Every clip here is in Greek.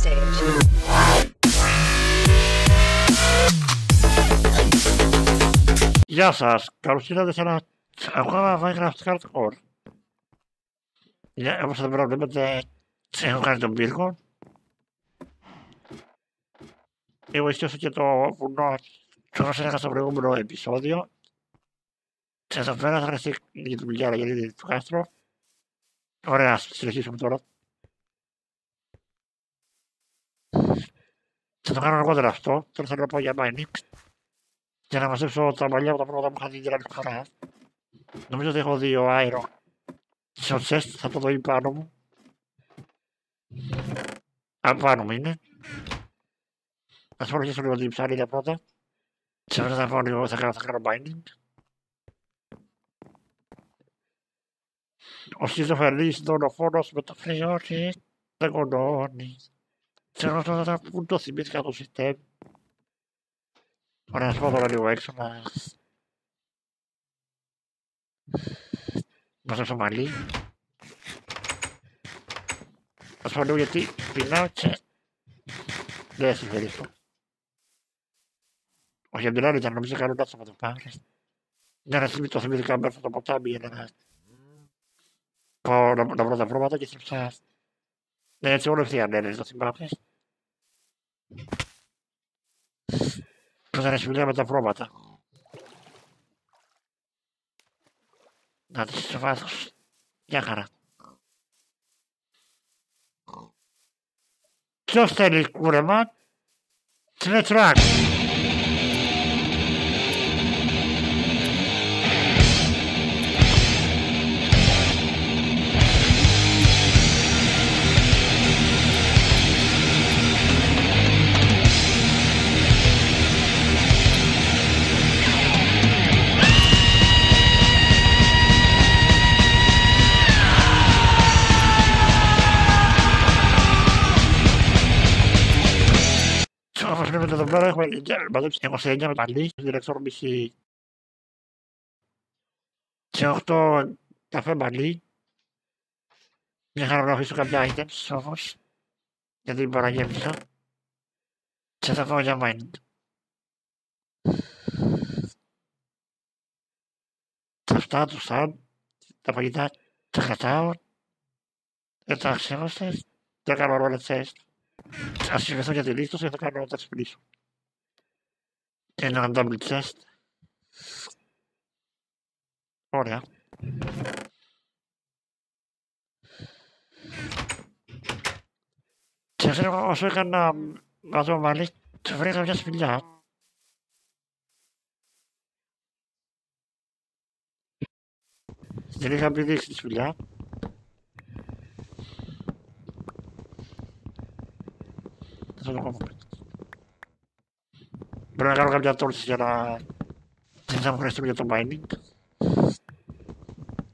stage. Γεια σας, καλώς ήρθατε σε ένα ακόμα Minecraft Hardcore. Όπως εδώ πέρα βλέπετε, έχω κάνει τον πύργο. Εγώ ισχύωσα και το βουνό, όπως έλεγα στο προηγούμενο επεισόδιο. Και εδώ πέρα θα χρειαστεί για τη δουλειά, γιατί το κάστρο. Ωραία, ας συνεχίσουμε τώρα. Θα το κάνω αργότερα αυτό, τώρα θέλω να πω για mining. Για να μαζέψω τα μαλλιά από τα πράγματα που είχα δει την άλλη φορά. Νομίζω ότι έχω δύο iron στο chest, θα το δω ή πάνω μου. Πάνω μου είναι. Ας φορέσω λίγο την ψάρια πρώτα. Σε αυτά θα πάω λίγο, θα κάνω mining. Ο σχιζοφρενής δολοφόνος με το φρεόνι δεν κονώνει. Ξέρω αυτό θα πού το θυμήθηκα το συστέμ. Ωραία, ας πάω τώρα λίγο έξω να μαζέψω μαλλί. Ας πάω λίγο γιατί πεινάω και δεν συμφέρει αυτό. Όχι, απ' την άλλη ήταν νομίζω καλό λάθος με το πάρεις. Για να το θυμήθηκα μέσα στο ποτάμι για να πάω να βρω τα πρόβατα και θρυψά. Ναι, έτσι όλο ευθεία ναι, το θυμάμαι. Πώς θα μιλάμε με τα πρόβατα. Να τις σε βάθος. Γεια χαρά. Ποιος θέλει κούρεμα? Τσινετσράκ. Όπως βλέπετε εδώ πέρα έχουμε μαζέψει 29 με παλί, διελεκτρόμηση και 8 καφέ μπαλί. Μια χαρά να αφήσω κάποια items όμως, γιατί παραγέμισα. Και θα πάω για mining. Αυτά του σαν, τα φαγητά τα κρατάω, δεν τα ξέχωστε, δεν κάνω ρόλε chest. Ας συμβεθώ για τη λίστος και θα κάνω τα ξυπνήσω. Ένα double chest. Ωραία. Και ξέρω όσο έκανα μαζό μαλλί, του βρήκα μια σπηλιά. Δεν είχα πηδήξει τη σπηλιά. Θα το κάνω πέτω. Πρέπει να κάνω κάποια τόρτσες για να... δεν θα μου χρειαστούν για το mining.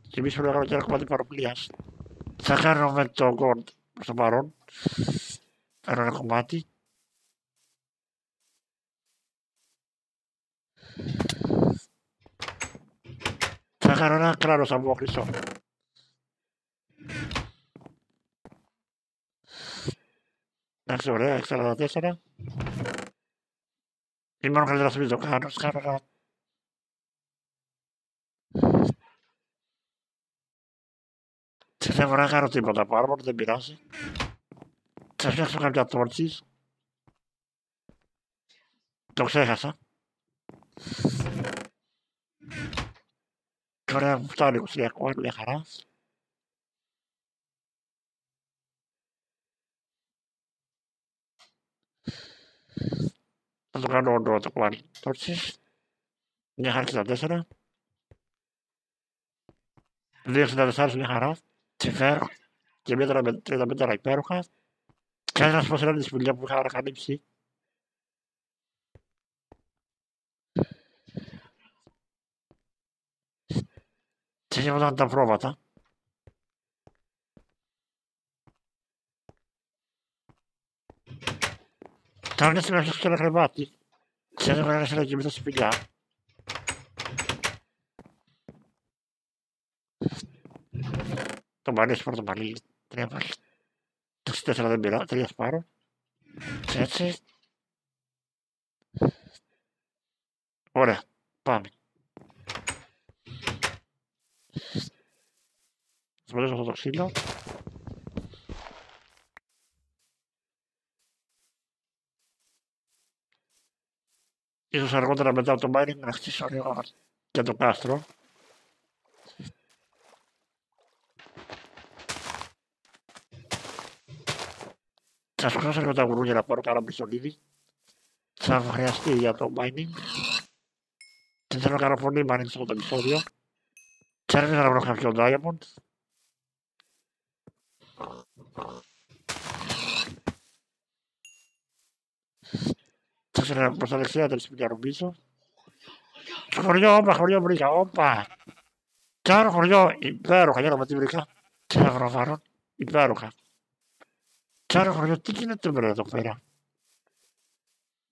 Και εμείς πρέπει να κάνω και ένα κομμάτι παροπλίας. Θα κάνω με το gold προς το παρόν. Κάνω ένα κομμάτι. Θα κάνω ένα κράνος από χρυσό. Εντάξει, ωραία, 44. Ή μόνο καλύτερα να το κάνω, κάνω ένα... Δεν μπορώ να κάνω τίποτα από άρμορ, δεν πειράζει. Θα φτιάξω κάποια τόρτσις. Το ξέχασα. Και ωραία, μου φτάνει 23 coin, μια χαρά. Θα το κάνω όντω το κομμάτι τόρτσις. Μια χαρά 64. 264 μια χαρά. Συμφέρω. Και μια 35 υπέροχα. Και να σας πω σε ένα τη σπουδιά που είχα ανακαλύψει. Και γίνονταν τα πρόβατα. Τώρα είναι στην αρχή και ένα κρεβάτι. Ξέρω να έρθει να κοιμηθώ στη σπηλιά. Το μαλλί, πρώτο μαλλί, 3 βάλει. Το 4 δεν πειρά, 3 πάρω. Έτσι. Ωραία. Πάμε. Θα πατήσω αυτό το ξύλο. Ίσως αργότερα μετά από το mining να χτίσω λίγο και το κάστρο. Θα σκοτώσω λίγο τα γουρούνια να πάρω κάνα μπριστολίδι. Θα χρειαστεί για το mining. Και θέλω να κάνω πολύ mining σε αυτό το επεισόδιο. Και αν να βρω κάποιο diamond. Θα ξέρω προς τα δεξιά τα σπίτια ρομπίσω. Στο χωριό, χωριό βρήκα, όπα. Κι άλλο χωριό, υπέροχα, για να με τι βρήκα. Τι θα βρω βάρον, υπέροχα. Κι άλλο χωριό, τι γίνεται βρε εδώ πέρα.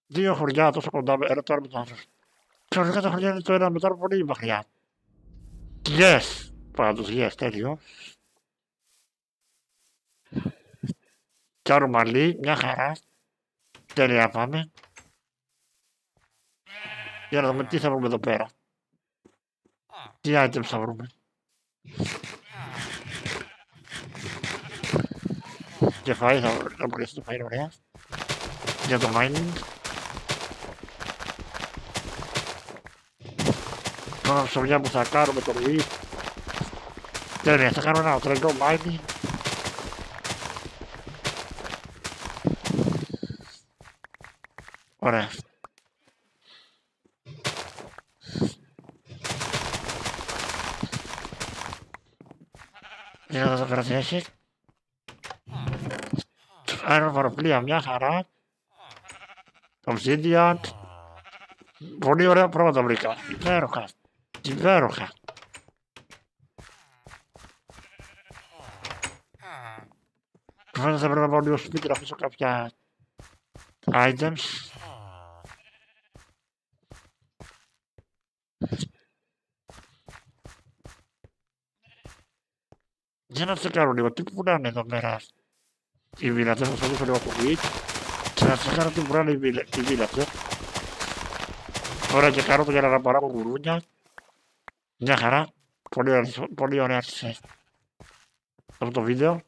Δύο χωριά τόσο κοντά, ένα τώρα με το άλλο. Ξαφνικά τα χωριά είναι το ένα με το άλλο πολύ μακριά. Yes, πάντως, yes, τέλειο. Κι άλλο μαλλί, μια χαρά. Τέλεια πάμε. Για να δούμε τι θα βρούμε εδώ πέρα. Τι items θα βρούμε. Και φαΐ θα μπορέσει το φαΐ είναι ωραία. Για το mining. Τώρα ψωμιά που θα κάνουμε το wheat. Τέλεια, θα κάνω ένα τρελό mining. Ωραία. Για να το κρατήσει. Αεροπαροπλία, μια χαρά. Obsidian. Πολύ ωραία πράγματα βρήκα. Υπέροχα. Υπέροχα. Προφανώς θα πρέπει να πάω λίγο σπίτι να αφήσω κάποια items. Για να τσεκάρω λίγο τι πουλάνε εδώ πέρα οι βίλατες. Θα δώσω λίγο το wheat και να τσεκάρω τι πουλάνε οι βίλατες. Ωραία, και κάνω το για να παράγω γουρούνια. Μια χαρά. Πολύ ωραία άρχισε αυτό το βίντεο.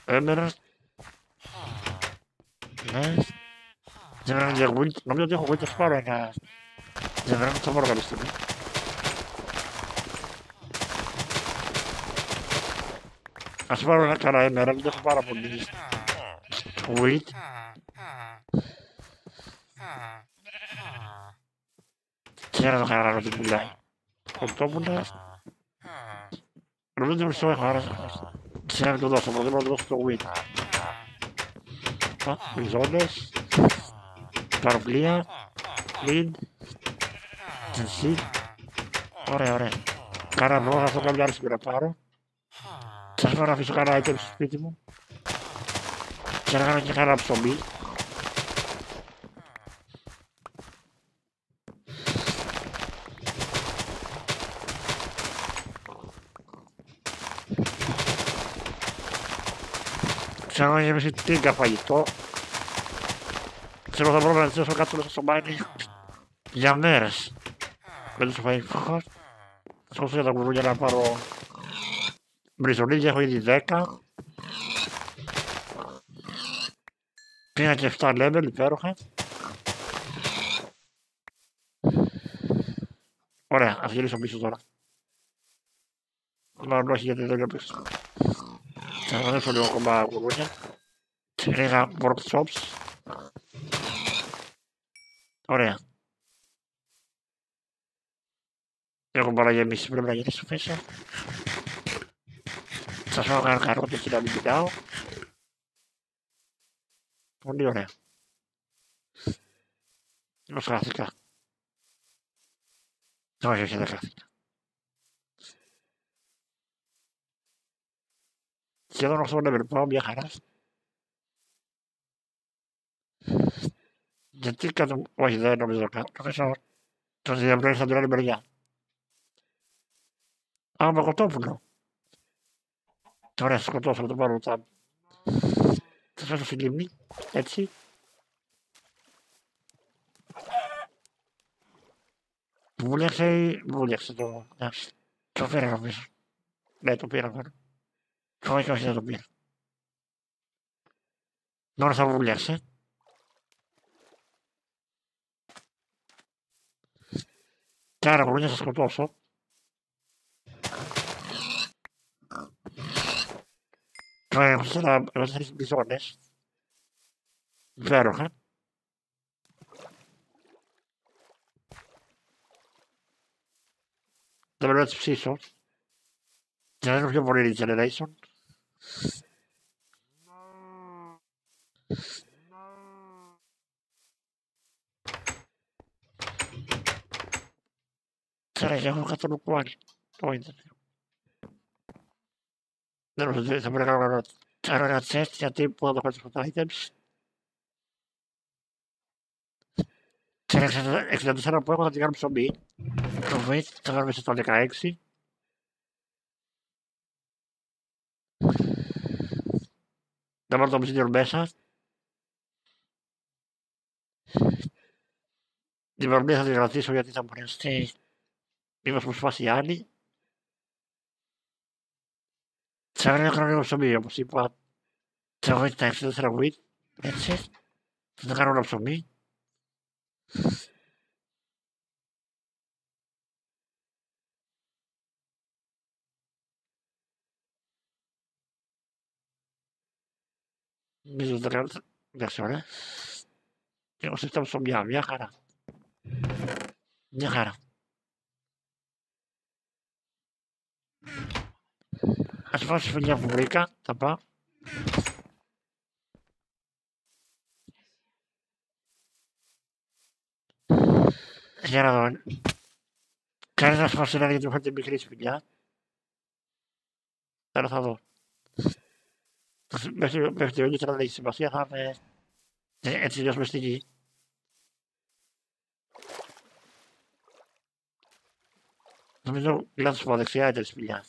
Έμερα. Ναι. Σήμερα για wheat. Νομίζω ότι έχω wheat, θα πάρω ένα. Σήμερα θα πάρω κάποια στιγμή. Ας πάρω ένα καλά έμερα, δεν έχω πάρα πολύ wheat. Και να το χαράρω τι πουλάει. Κοντόπουλας. Νομίζω ότι μισό έχω, άρα ξέρω να το δώσω, προτείνω να το δώσω το wheat. Ζώνες. Παροπλία. Lead. Τζενσί. Ωραία, ωραία. Κάνα βρω, θα κάποια άλλη στιγμή να πάρω. Σας πω να αφήσω κάνα item στο σπίτι μου. Και να κάνω και κάνα ψωμί. Ξέρω να γεμίσει τίγκα φαγητό. Ξέρω θα μπορώ να ζήσω κάτω μέσα στο μπάνι για μέρες. Με το φαγητό. Θα σκοτώσω για τα γουρούνια να πάρω μπριζολίδια, έχω ήδη 10. Πήγα και 7 level, υπέροχα. Ωραία, ας γυρίσω πίσω τώρα. Μάλλον όχι γιατί δεν είναι πίσω. Θα αναδέσω λίγο ακόμα γουρούνια. Και λίγα workshops. Ωραία. Έχω παραγεμίσει, πρέπει να γυρίσω πίσω. Σας έχω κάνει καρότες και να μην κοιτάω. Πολύ ωραία. Πώς χάθηκα. Όχι, όχι, δεν χάθηκα. Σχεδόν 8 level πάω, μια χαρά. Γιατί κάτω... Όχι, δεν νομίζω να κάνω. Το διαβρώνει στην άλλη μεριά. Άμα κοτόπουλο. Ωραία, θα σκοτώσω, θα το πάρω τα... Θα φέρω στη λίμνη, έτσι. Βούλιαξε το... Το πήρα νομίζω. Ναι, το πήρα τώρα. Όχι, δεν το πήρα. Τώρα θα βούλιαξε. Και άρα βούλια θα σκοτώσω. Τώρα έχω 4 μπιζόνες. Υπέροχα. Δεν πρέπει να τις ψήσω. Και να είναι πιο πολύ regeneration. Τώρα έχω 100 κουάνι. Το ίντερνετ. Δεν νομίζω ότι θα πρέπει να κάνω ένα test γιατί μπορώ να το κάνω στα items. Σε 64 που έχω θα την κάνω ψωμί. Το weight θα κάνω μέσα στο 16. Να βάλω το obsidian μέσα. Την βαρμία θα την κρατήσω γιατί θα μπορέσει. Μήπως μου σπάσει η άλλη. Θα κάνω ένα χρόνο ψωμί όπως είπα. Θα έχω τα 64 weight. Έτσι. Θα το κάνω ένα ψωμί. Νομίζω ότι θα κάνω μια ώρα. Έχω συστάμε ψωμιά, μια χαρά. Μια χαρά. Ας πάω στη φιλιά που βρήκα, θα πάω. Για να δω. Κανένας μας έλεγε γιατί μου φαίνεται μικρή σπηλιά. Τώρα θα δω. Μέχρι τη ολίτερα δεν έχει σημασία, θα είναι έτσι λιώσουμε στη γη. Νομίζω λάθος από δεξιά ήταν σπηλιά.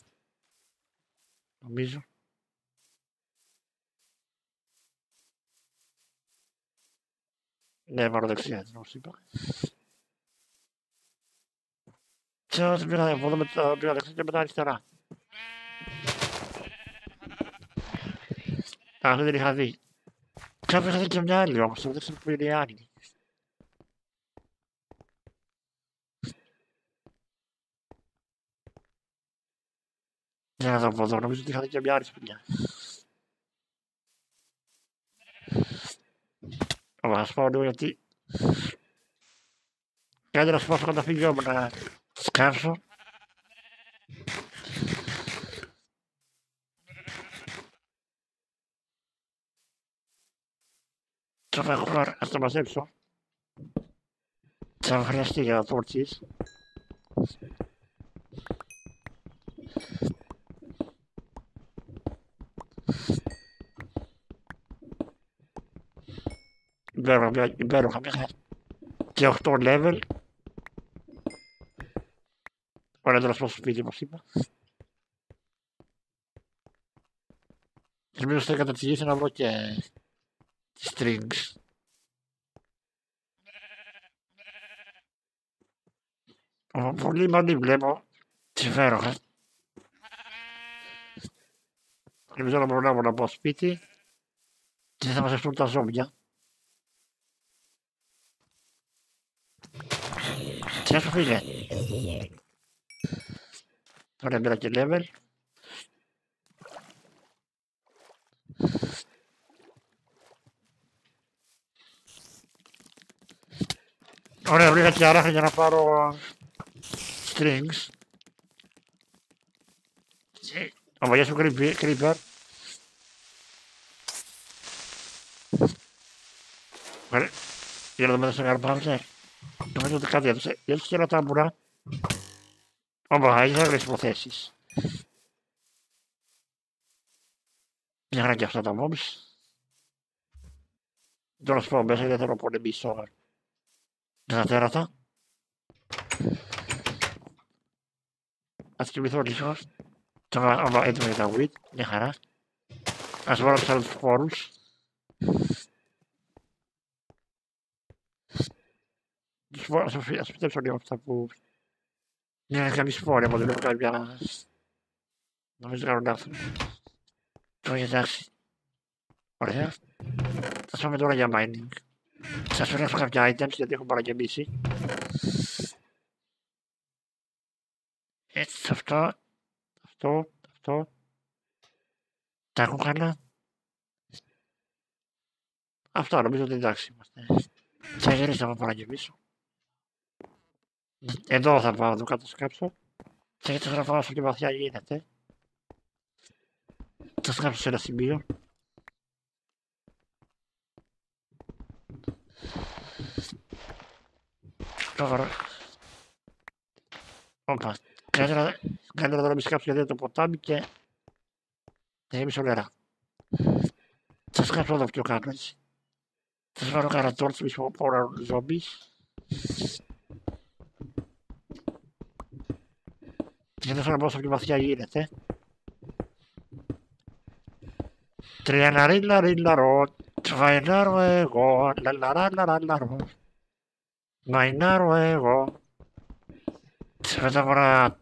Νομίζω. Ναι, πάρω δεξιά, όπως είπα. Ξέρω ότι πήρα από εδώ με τα δεξιά και μετά αριστερά. Α, δεν την είχα δει. Κάποιος θα δει και μια άλλη όμως, δεν ξέρω που είναι η άλλη. Για να δω από εδώ, νομίζω ότι είχα δει και μια άλλη σπηλιά. Ας πάω λίγο γιατί... Κάτι να σπάσω καταφύγιο μου να σκάψω. Τώρα έχω χρόνο, ας το μαζέψω. Θα χρειαστεί για να τόρτσις. Υπέροχα μέσα. Και 8 level. Ωραία, τώρα σπάσω σπίτι, όπως είπα. Ελπίζω θα κατατσιγήσει να βρω και strings. Πολύ μαλλί βλέπω. Συμφέροχα. Ελπίζω να προλάβω να πάω σπίτι. Και θα μαζευτούν τα ζώμια. Γεια σου φίλε. Ωραία, πήρα και level. Ωραία, βρήκα και αράχνη για να πάρω strings. Ο γεια σου creeper. Ωραία, για να δούμε στο καρπάζερ. Νομίζω ότι κάτι έδωσε. Έδωσε και ένα τάμπουρα. Όπα, έχεις άλλες υποθέσεις. Μια χαρά και αυτά τα mobs. Τώρα σου πω μέσα γιατί θέλω να πολεμήσω με τα τέρατα. Ας κοιμηθώ λίγο. Τώρα έτοιμο για τα WIT, μια χαρά. Ας βάλω τους άλλους φόρους. Ας φυτέψω λίγο αυτά που... Είναι καμίς φόροι, από δεν έχω κάποια... Νομίζω κάνω λάθος. Τώρα εντάξει. Ωραία. Θα πάμε τώρα για mining. Σας φέρνω κάποια items γιατί έχω παραγεμίσει. Έτσι, αυτό. Τα κούκανα. Αυτό νομίζω ότι εντάξει είμαστε. Θα γυρίσω να παραγεμίσω. Εδώ θα πάω εδώ κάτω σκάψω. Και έτσι θα πάω όσο και βαθιά γίνεται. Θα σκάψω σε ένα σημείο. Τώρα... Όπα. Καλύτερα τώρα να μην σκάψω γιατί το ποτάμι και... Θα γεμίσω νερά. Θα σκάψω εδώ πιο κάτω έτσι. Θα σας βάλω κάνα τόρτσο μισό πόρα ζόμπις. Και δεν θέλω να πάω όσο πιο βαθιά γίνεται. Τριαναρίλαρίλαρο, τσβαϊνάρω εγώ, λαλαράλαράλαρο. Μαϊνάρω εγώ. Μετά από ένα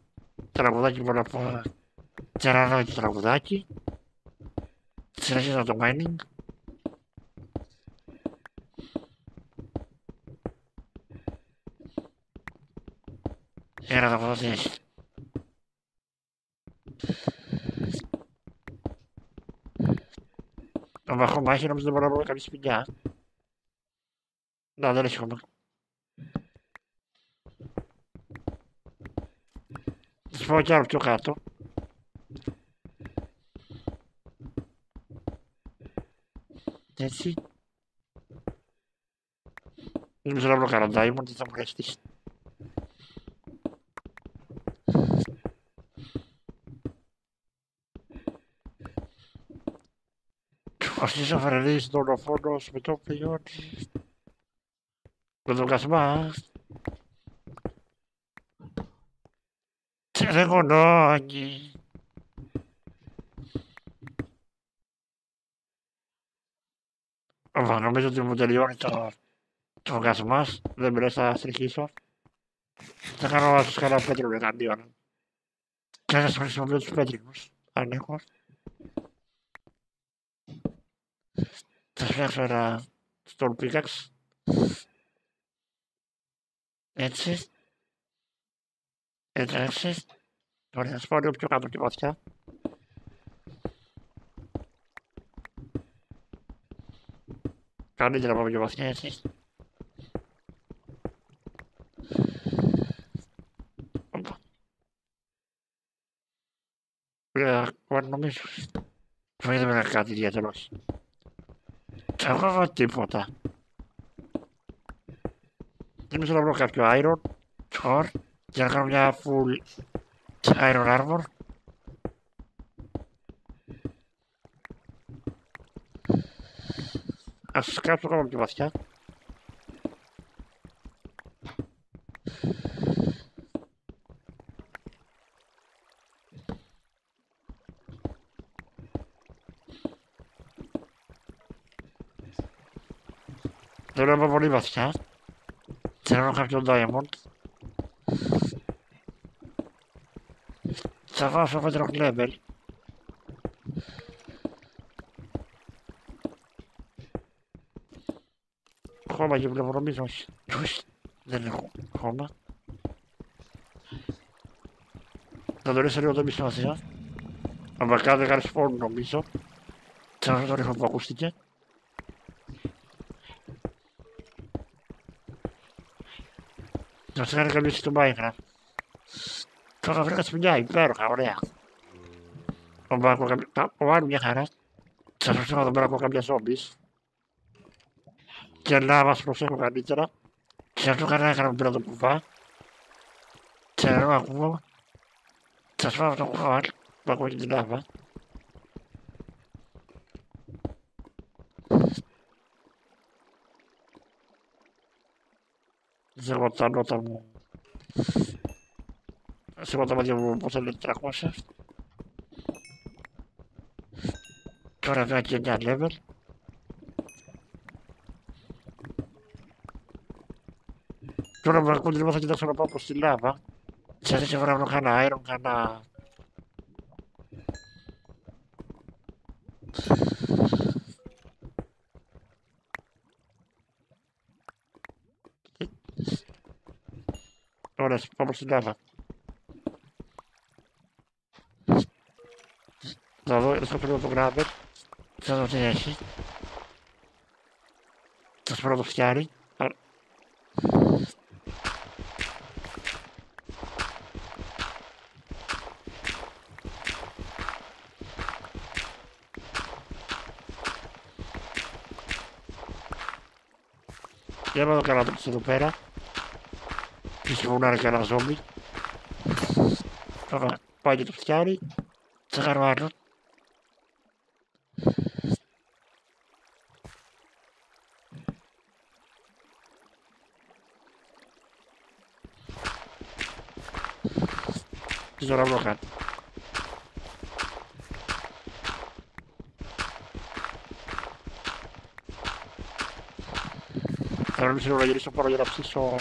τραγουδάκι μπορώ να πω. Τερανό το τραγουδάκι. Συνεχίζω το mining. Ένα τραγουδάκι. Το βαχό μάχη νομίζω δεν μπορώ να βρω καλή σπηλιά. Να, δεν έχει χώμα. Θα πάω κι άλλο πιο κάτω. Έτσι. Νομίζω να βρω κανένα diamond, τι θα μου ρέστει. Αυτοί οι αφαιρελείς δολοφόνος με το πλειώνει. Με τον κασμά. Δεν γονώνει. Νομίζω ότι μου τελειώνει το κασμάς. Δεν μιλές, θα συνεχίσω. Θα κάνω στους κανένα πέτρινο εναντίον. Και θα σας χρησιμοποιώ τους πέτρινους. Αν έχω. Θα φτιάξω ένα stone pickaxe. Έτσι. Εντάξει. Ωραία, θα σπάω λίγο πιο κάτω και βαθιά. Καλύτερα να πάμε πιο βαθιά, έτσι. Νομίζω. Δεν είδαμε κάτι ιδιαίτερο. Εγώ δεν έχω τίποτα. Νομίζω να βρω κάποιο iron, ore, για να κάνω μια full iron armor. Ας σκάψω ακόμα πιο βαθιά. Θέλω να πάω πολύ βαθιά. Θέλω να κάποιο diamond. Θα βάσω πέτρο level. Χώμα και βλέπω νομίζω όχι. Δεν έχω χώμα. Θα το ρίξω λίγο το μισό θεία. Από κάτω έκανε σπόρν νομίζω. Θέλω να το ρίχνω που ακούστηκε. Να σε κάνει καλύψη το Minecraft. Τώρα βρήκα σπηλιά, υπέροχα, ωραία. Ο Άρου μια χαρά. Σας προσέχω εδώ πέρα από κάποια zombies. Και να μας προσέχω καλύτερα. Και αυτό κανένα έκανα πέρα το κουβά. Και ενώ ακούω. Σας πάω το κουβά που ακούω και την λάβα. Δεν ξέρω τα νότα μου. σε δωμάτιο μου πώς είναι 300. Τώρα βέβαια και 9 level. Τώρα με ακούτε θα κοιτάξω να πάω προς τη λάβα. Σε αυτή τη φορά βρω κανένα αέρο, κανένα... Ωραία, πάω προς τη λάβα. Θα δω, θα παίρνω το γκράμπερ. Θα δω τι έχει. Θα σπρώω το φτιάρι. Για να δω κανένα τρίτος εδώ πέρα. Είχε βουνάρει κανένα ζόμπι. Πάει και το φτιάρι. Θα κάνω άλλο. Τι τώρα βρω κάτι. Θα ρωτήσω να γυρίσω πάνω για να ψήσω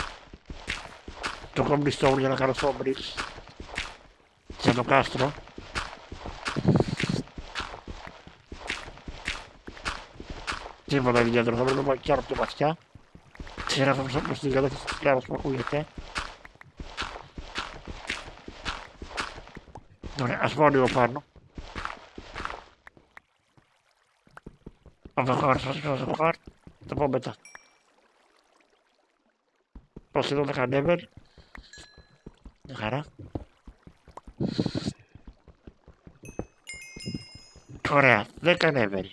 το cobblestone για να κάνω sawbricks για το κάστρο. Τίποτα ιδιαίτερο, θα πρέπει να πάω κι άλλο πιο βαθιά. Ξέρω θα προς την κατεύθυνση της λάβας που ακούγεται. Ωραία, ας πάω λίγο πάνω. Από το χάρτ, θα πάω μετά. Πώς εδώ 10 level. Μια χαρά. Ωραία, 10 level.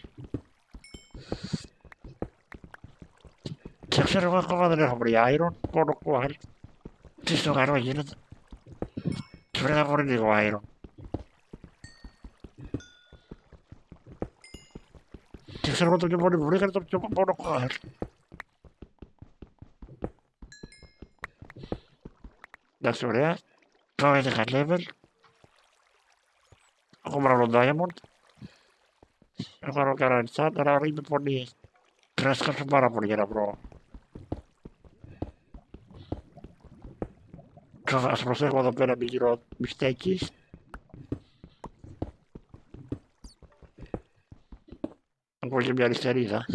Και ξέρω εγώ ακόμα δεν έχω βρει iron, μόνο coal. Τι στο καρό γίνεται. Και πρέπει να βρει λίγο iron. Και ξέρω εγώ το πιο πολύ που βρήκα είναι το πιο μόνο coal. Εντάξει, ωραία. Τώρα είναι 10 level. Ακόμα ένα diamond. Έχω ένα κανένα enchant, αλλά είμαι πολύ... Πρέπει να σκάψω πάρα πολύ για να βρω. Τώρα ας προσέχω εδώ πέρα μη γύρω μυστέκεις. Έχω και μια αριστερίδα.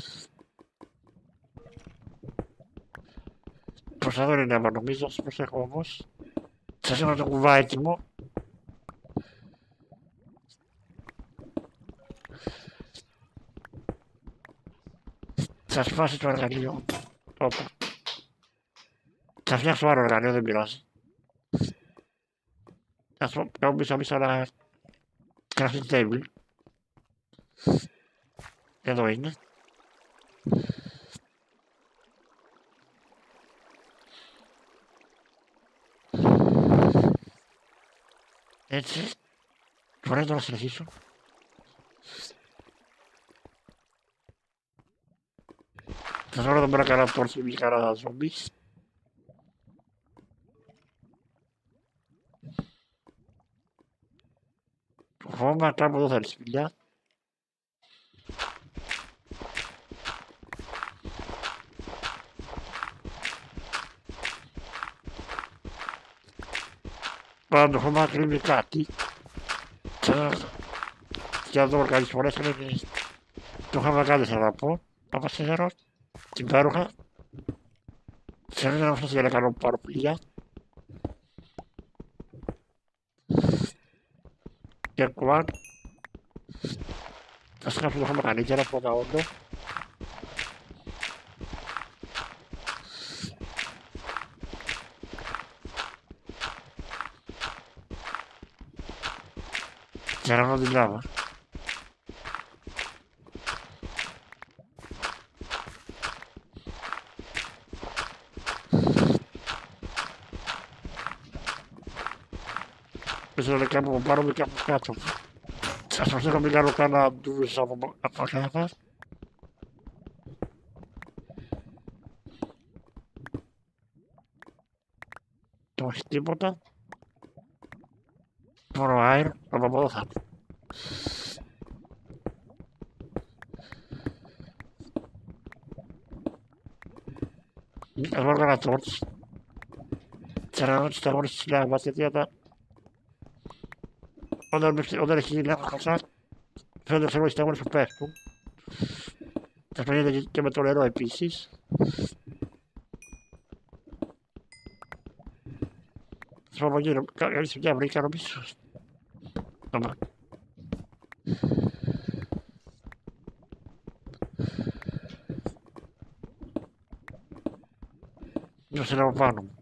Προς εδώ είναι αίμα νομίζω, ας προσέχω όμως. Σας έχω το κουβά έτοιμο. Θα σπάσει το εργαλείο. Όπα. Θα φτιάξω άλλο εργαλείο, δεν πειράζει. Θα σου πω μισά ένα crafting table. Εδώ είναι. Έτσι. Ωραία, τώρα συνεχίσω. Θα βρω εδώ πέρα κανένα τόρσι ή κανένα ζόμπις. Φόβα κάπου εδώ θα έρθει σπηλιά. Πάντα το χώμα κρύβει κάτι. Και εδώ κάποιες φορές κρύβει. Το είχαμε κάνει θα να πω. Πάμε σε νερό. Την πάρουχα. Θέλω να φτάσει για να κάνω παροπλία. Και κουάν. Θα σκάψω το χώμα καλύτερα από τα όντω. Και να βρω την λάβα. Πες να κάπου πάνω με κάπου κάτω. Σας προσέχω μην κάνω κανένα ντούβες από λάβα. Το όχι τίποτα. Μόνο air, από εδώ θα. Εγώ έκανα torch. Ξέρω ότι τα μόλις της λάγμας, γιατί όταν έχει γίνει λάγμα χασά, φαίνεται ξέρω ότι τα μόλις που πέφτουν. Θα φαίνεται και με το νερό επίσης. Θα πω γύρω, καλή μια βρήκα νομίζω. Άμα. Νιώσε να πάνω μου.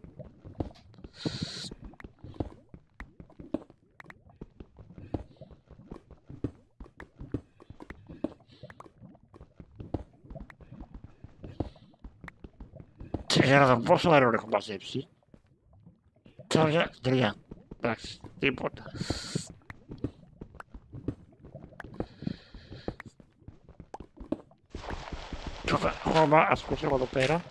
Για να δω πόσο αέριο έχω μαζέψει. Τώρα 3. Εντάξει, τίποτα. Τώρα χώμα, ας κόψω εδώ πέρα.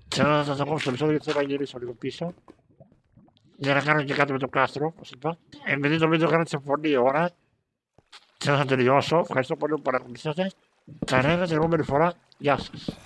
Τώρα θα τα κόψω μισό γιατί θέλω να γυρίσω λίγο πίσω. Για να κάνω και κάτι με το κάστρο, όπως είπα. Επειδή το βίντεο κάνει συμφωνία ώρα, θέλω να τελειώσω. Ευχαριστώ πολύ που παρακολουθήσατε. Θα ανέβω την επόμενη φορά. Γεια σας.